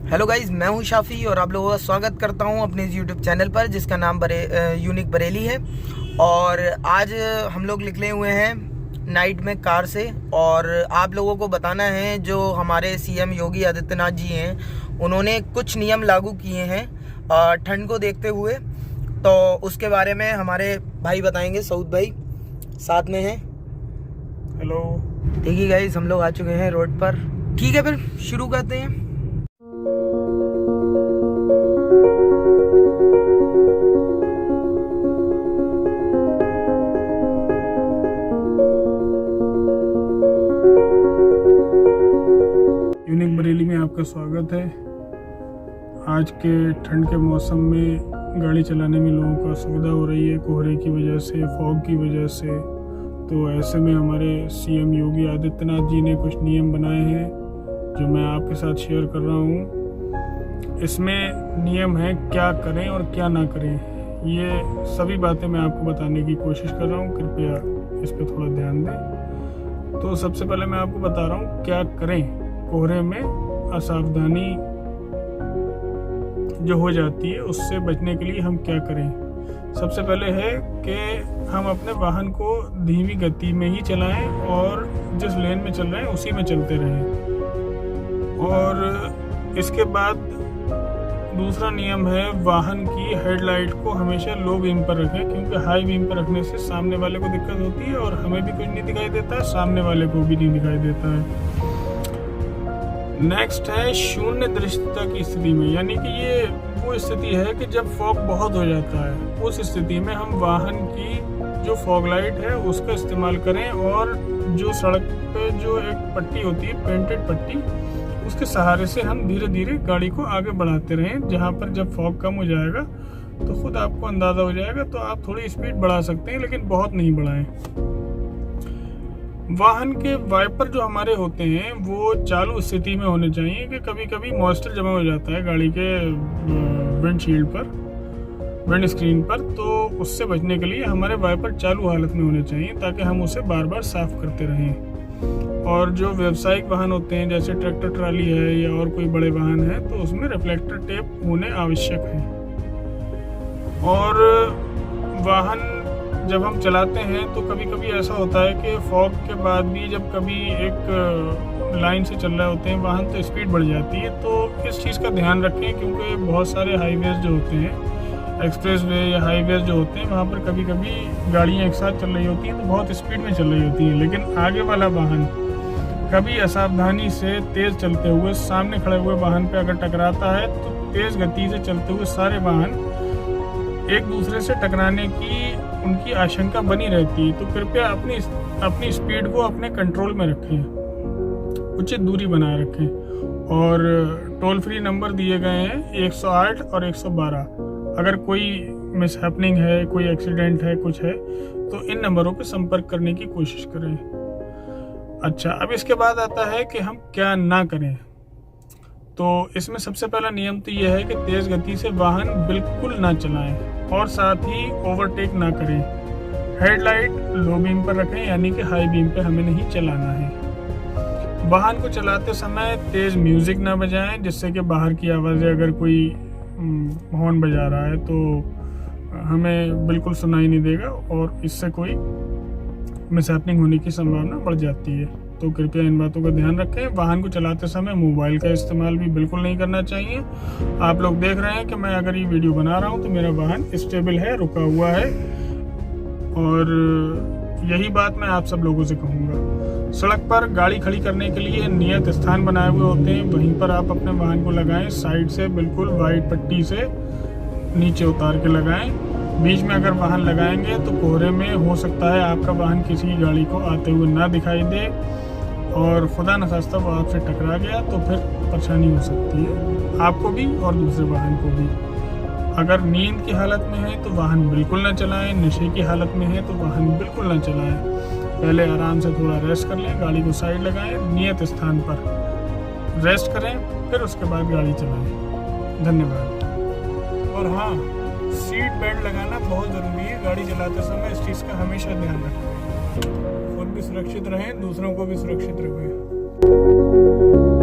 Hello guys, मैं हूं शाफी और आप लोगों का स्वागत करता हूं अपने इस यूट्यूब चैनल पर जिसका नाम यूनिक बरेली है। और आज हम लोग निकले हुए हैं नाइट में कार से और आप लोगों को बताना है जो हमारे सीएम योगी आदित्यनाथ जी हैं उन्होंने कुछ नियम लागू किए हैं ठंड को देखते हुए। तो उसके बारे में हमारे भाई बताएंगे, सऊद भाई साथ में हैं। हेलो। ठीक है गाइज, हम लोग आ चुके हैं रोड पर। ठीक है, फिर शुरू करते हैं। यूनिक बरेली में आपका स्वागत है। आज के ठंड के मौसम में गाड़ी चलाने में लोगों को असुविधा हो रही है कोहरे की वजह से, फॉग की वजह से। तो ऐसे में हमारे सीएम योगी आदित्यनाथ जी ने कुछ नियम बनाए हैं जो मैं आपके साथ शेयर कर रहा हूँ। इसमें नियम है क्या करें और क्या ना करें, ये सभी बातें मैं आपको बताने की कोशिश कर रहा हूँ। कृपया इस पर थोड़ा ध्यान दें। तो सबसे पहले मैं आपको बता रहा हूँ क्या करें। कोहरे में असावधानी जो हो जाती है उससे बचने के लिए हम क्या करें। सबसे पहले है कि हम अपने वाहन को धीमी गति में ही चलाएं और जिस लेन में चल रहे हैं उसी में चलते रहें। और इसके बाद दूसरा नियम है वाहन की हेडलाइट को हमेशा लो बीम पर रखें, क्योंकि हाई बीम पर रखने से सामने वाले को दिक्कत होती है और हमें भी कुछ नहीं दिखाई देता है, सामने वाले को भी नहीं दिखाई देता है। नेक्स्ट है शून्य दृश्यता की स्थिति में, यानी कि ये वो स्थिति है कि जब फॉग बहुत हो जाता है उस स्थिति में हम वाहन की जो फॉग लाइट है उसका इस्तेमाल करें और जो सड़क पे जो एक पट्टी होती है, पेंटेड पट्टी, उसके सहारे से हम धीरे धीरे गाड़ी को आगे बढ़ाते रहें। जहाँ पर जब फॉग कम हो जाएगा तो खुद आपको अंदाज़ा हो जाएगा, तो आप थोड़ी स्पीड बढ़ा सकते हैं लेकिन बहुत नहीं बढ़ाएं। वाहन के वाइपर जो हमारे होते हैं वो चालू स्थिति में होने चाहिए, कि कभी कभी मॉइस्चर जमा हो जाता है गाड़ी के विंडशील्ड पर, विंड स्क्रीन पर। तो उससे बचने के लिए हमारे वाइपर चालू हालत में होने चाहिए ताकि हम उसे बार बार साफ करते रहें। और जो व्यावसायिक वाहन होते हैं जैसे ट्रैक्टर ट्राली है या और कोई बड़े वाहन है तो उसमें रिफ्लेक्टर टेप होने आवश्यक है। और वाहन जब हम चलाते हैं तो कभी कभी ऐसा होता है कि फॉग के बाद भी जब कभी एक लाइन से चल रहे होते हैं वाहन तो स्पीड बढ़ जाती है। तो इस चीज़ का ध्यान रखें, क्योंकि बहुत सारे हाईवेज जो होते हैं, एक्सप्रेस वे या हाईवेज जो होते हैं, वहाँ पर कभी कभी गाड़ियाँ एक साथ चल रही होती हैं तो बहुत स्पीड में चल रही होती हैं, लेकिन आगे वाला वाहन कभी असावधानी से तेज़ चलते हुए सामने खड़े हुए वाहन पर अगर टकराता है तो तेज़ गति से चलते हुए सारे वाहन एक दूसरे से टकराने की उनकी आशंका बनी रहती है। तो कृपया अपनी स्पीड को अपने कंट्रोल में रखें, उचित दूरी बनाए रखें। और टोल फ्री नंबर दिए गए हैं 108 और 112। अगर कोई मिसहैपनिंग है, कोई एक्सीडेंट है, कुछ है, तो इन नंबरों पर संपर्क करने की कोशिश करें। अच्छा, अब इसके बाद आता है कि हम क्या ना करें। तो इसमें सबसे पहला नियम तो यह है कि तेज़ गति से वाहन बिल्कुल ना चलाएं और साथ ही ओवरटेक ना करें। हेडलाइट लो बीम पर रखें, यानी कि हाई बीम पे हमें नहीं चलाना है। वाहन को चलाते समय तेज़ म्यूज़िक ना बजाएं, जिससे कि बाहर की आवाज़ें, अगर कोई हॉर्न बजा रहा है तो हमें बिल्कुल सुनाई नहीं देगा और इससे कोई मिसहैपनिंग होने की संभावना बढ़ जाती है। तो कृपया इन बातों का ध्यान रखें। वाहन को चलाते समय मोबाइल का इस्तेमाल भी बिल्कुल नहीं करना चाहिए। आप लोग देख रहे हैं कि मैं अगर ये वीडियो बना रहा हूँ तो मेरा वाहन स्टेबल है, रुका हुआ है, और यही बात मैं आप सब लोगों से कहूँगा। सड़क पर गाड़ी खड़ी करने के लिए नियत स्थान बनाए हुए होते हैं, वहीं पर आप अपने वाहन को लगाएं। साइड से बिल्कुल वाइट पट्टी से नीचे उतार के लगाएं। बीच में अगर वाहन लगाएंगे तो कोहरे में हो सकता है आपका वाहन किसी गाड़ी को आते हुए ना दिखाई दे और खुदा न खास्ता वो आपसे टकरा गया तो फिर परेशानी हो सकती है आपको भी और दूसरे वाहन को भी। अगर नींद की हालत में है तो वाहन बिल्कुल ना चलाएं, नशे की हालत में है तो वाहन बिल्कुल ना चलाएं। पहले आराम से थोड़ा रेस्ट कर लें, गाड़ी को साइड लगाएं, नियत स्थान पर रेस्ट करें, फिर उसके बाद गाड़ी चलाएं। धन्यवाद। और हाँ, सीट बेल्ट लगाना बहुत ज़रूरी है गाड़ी चलाते समय, इस चीज़ का हमेशा ध्यान रखें। खुद भी सुरक्षित रहें, दूसरों को भी सुरक्षित रखें।